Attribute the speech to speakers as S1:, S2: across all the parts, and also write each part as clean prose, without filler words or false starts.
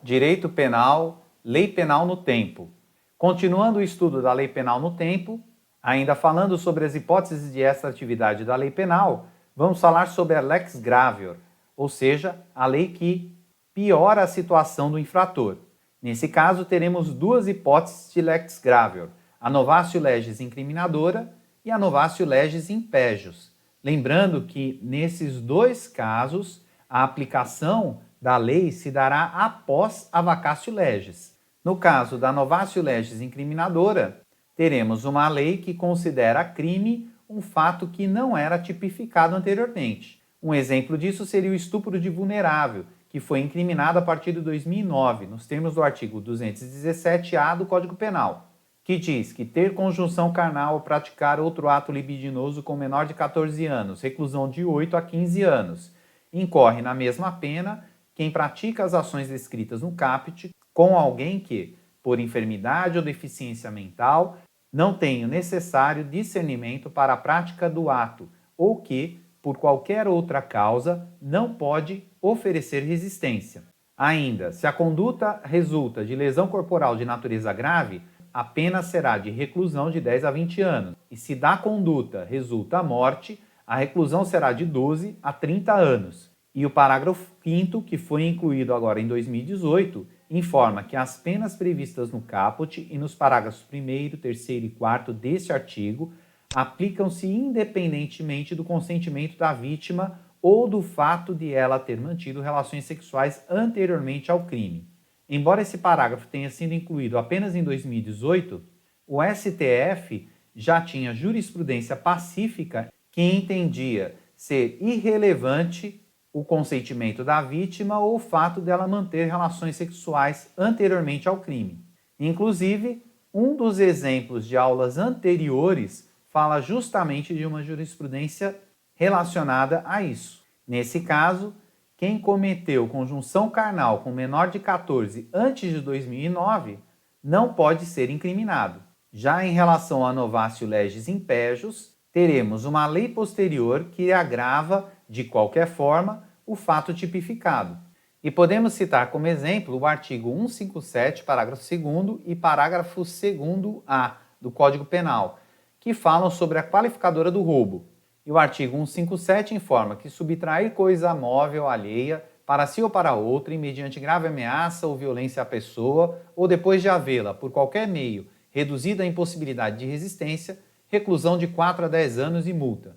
S1: Direito Penal, Lei Penal no Tempo. Continuando o estudo da Lei Penal no Tempo, ainda falando sobre as hipóteses de extratividade da Lei Penal, vamos falar sobre a lex gravior, ou seja, a lei que piora a situação do infrator. Nesse caso, teremos duas hipóteses de lex gravior, a novatio legis incriminadora e a novatio legis impejus. Lembrando que, nesses dois casos, a aplicação da lei se dará após a vacatio legis. No caso da novatio legis incriminadora, teremos uma lei que considera crime um fato que não era tipificado anteriormente. Um exemplo disso seria o estupro de vulnerável, que foi incriminado a partir de 2009, nos termos do artigo 217-A do Código Penal, que diz que ter conjunção carnal ou praticar outro ato libidinoso com menor de 14 anos, reclusão de 8 a 15 anos, incorre na mesma pena quem pratica as ações descritas no caput com alguém que, por enfermidade ou deficiência mental, não tem o necessário discernimento para a prática do ato ou que, por qualquer outra causa, não pode oferecer resistência. Ainda, se a conduta resulta de lesão corporal de natureza grave, a pena será de reclusão de 10 a 20 anos. E se da conduta resulta a morte, a reclusão será de 12 a 30 anos. E o parágrafo 5º, que foi incluído agora em 2018, informa que as penas previstas no caput e nos parágrafos 1º, 3º e 4º deste artigo aplicam-se independentemente do consentimento da vítima ou do fato de ela ter mantido relações sexuais anteriormente ao crime. Embora esse parágrafo tenha sido incluído apenas em 2018, o STF já tinha jurisprudência pacífica que entendia ser irrelevante o consentimento da vítima ou o fato dela manter relações sexuais anteriormente ao crime. Inclusive, um dos exemplos de aulas anteriores fala justamente de uma jurisprudência relacionada a isso. Nesse caso, quem cometeu conjunção carnal com menor de 14 antes de 2009 não pode ser incriminado. Já em relação à novatio legis impejus, teremos uma lei posterior que agrava, de qualquer forma, o fato tipificado. E podemos citar como exemplo o artigo 157, parágrafo 2º e parágrafo 2º-A do Código Penal, que falam sobre a qualificadora do roubo. E o artigo 157 informa que subtrair coisa móvel alheia para si ou para outrem, mediante grave ameaça ou violência à pessoa, ou depois de havê-la, por qualquer meio, reduzida à impossibilidade de resistência, reclusão de 4 a 10 anos e multa.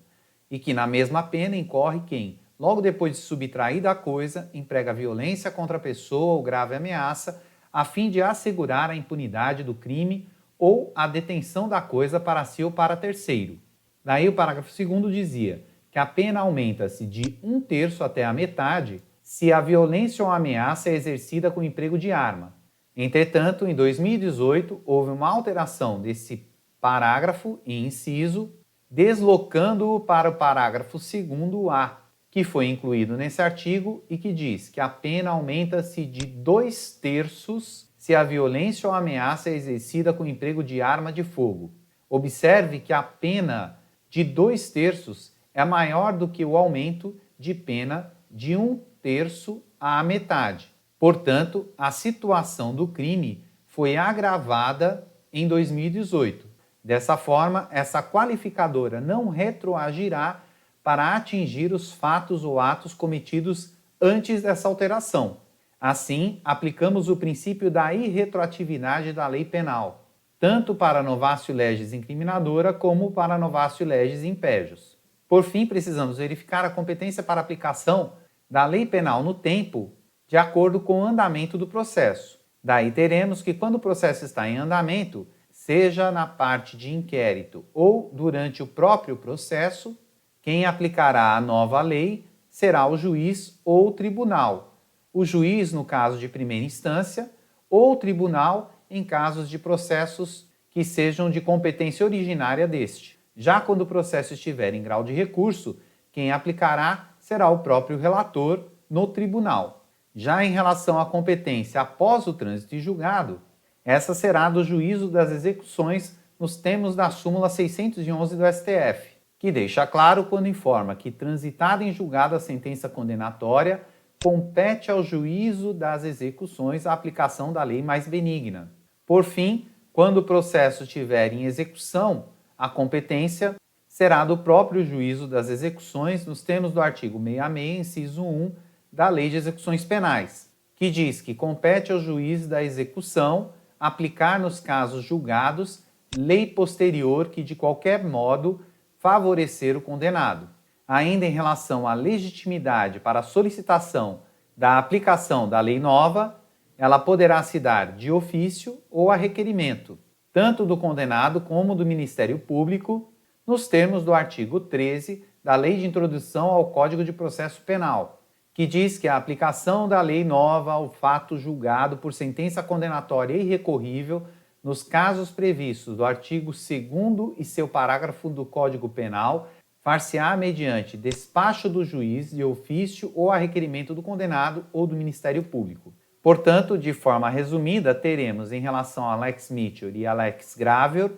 S1: E que na mesma pena incorre quem, logo depois de subtraída a coisa, emprega violência contra a pessoa ou grave ameaça, a fim de assegurar a impunidade do crime ou a detenção da coisa para si ou para terceiro. Daí o parágrafo 2º dizia que a pena aumenta-se de 1/3 até a metade se a violência ou ameaça é exercida com emprego de arma. Entretanto, em 2018, houve uma alteração desse parágrafo e inciso, deslocando-o para o parágrafo 2º-A, que foi incluído nesse artigo e que diz que a pena aumenta-se de 2/3 se a violência ou ameaça é exercida com emprego de arma de fogo. Observe que a pena de 2/3 é maior do que o aumento de pena de 1/3 à metade. Portanto, a situação do crime foi agravada em 2018. Dessa forma, essa qualificadora não retroagirá para atingir os fatos ou atos cometidos antes dessa alteração. Assim, aplicamos o princípio da irretroatividade da lei penal, tanto para a novatio legis incriminadora como para a novatio legis impejus. Por fim, precisamos verificar a competência para aplicação da lei penal no tempo de acordo com o andamento do processo. Daí teremos que quando o processo está em andamento, seja na parte de inquérito ou durante o próprio processo, quem aplicará a nova lei será o juiz ou o tribunal. O juiz no caso de primeira instância ou o tribunal em casos de processos que sejam de competência originária deste. Já quando o processo estiver em grau de recurso, quem aplicará será o próprio relator no tribunal. Já em relação à competência após o trânsito em julgado, essa será do juízo das execuções nos termos da súmula 611 do STF, que deixa claro quando informa que, transitada em julgado a sentença condenatória, compete ao juízo das execuções a aplicação da lei mais benigna. Por fim, quando o processo estiver em execução, a competência será do próprio juízo das execuções nos termos do artigo 66, inciso 1 da Lei de Execuções Penais, que diz que compete ao juiz da execução aplicar nos casos julgados lei posterior que de qualquer modo favorecer o condenado. Ainda em relação à legitimidade para a solicitação da aplicação da lei nova, ela poderá se dar de ofício ou a requerimento, tanto do condenado como do Ministério Público, nos termos do artigo 13 da Lei de Introdução ao Código de Processo Penal, que diz que a aplicação da lei nova ao fato julgado por sentença condenatória irrecorrível nos casos previstos do artigo 2º e seu parágrafo do Código Penal far-se-á mediante despacho do juiz de ofício ou a requerimento do condenado ou do Ministério Público. Portanto, de forma resumida, teremos em relação à lex Mitchell e à lex Gravior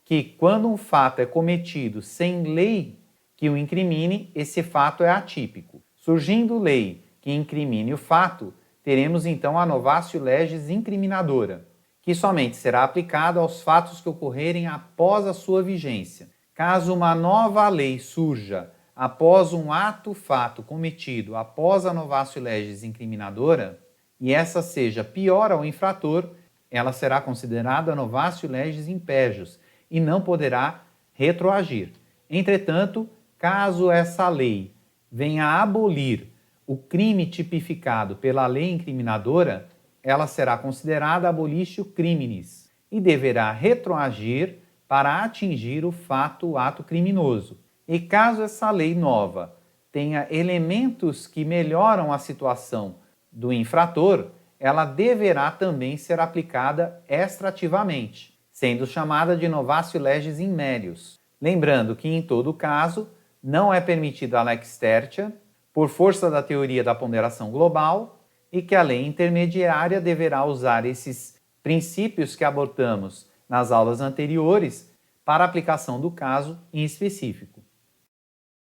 S1: que quando um fato é cometido sem lei que o incrimine, esse fato é atípico. Surgindo lei que incrimine o fato, teremos então a novatio legis incriminadora, que somente será aplicada aos fatos que ocorrerem após a sua vigência. Caso uma nova lei surja após um fato cometido após a novatio legis incriminadora, e essa seja pior ao infrator, ela será considerada novatio legis impejus e não poderá retroagir. Entretanto, caso essa lei venha a abolir o crime tipificado pela lei incriminadora, ela será considerada abolitio criminis e deverá retroagir para atingir o ato criminoso. E caso essa lei nova tenha elementos que melhoram a situação do infrator, ela deverá também ser aplicada extrativamente, sendo chamada de novatio legis in melius. Lembrando que, em todo caso, não é permitida a lex tertia, por força da teoria da ponderação global, e que a lei intermediária deverá usar esses princípios que abordamos nas aulas anteriores para a aplicação do caso em específico.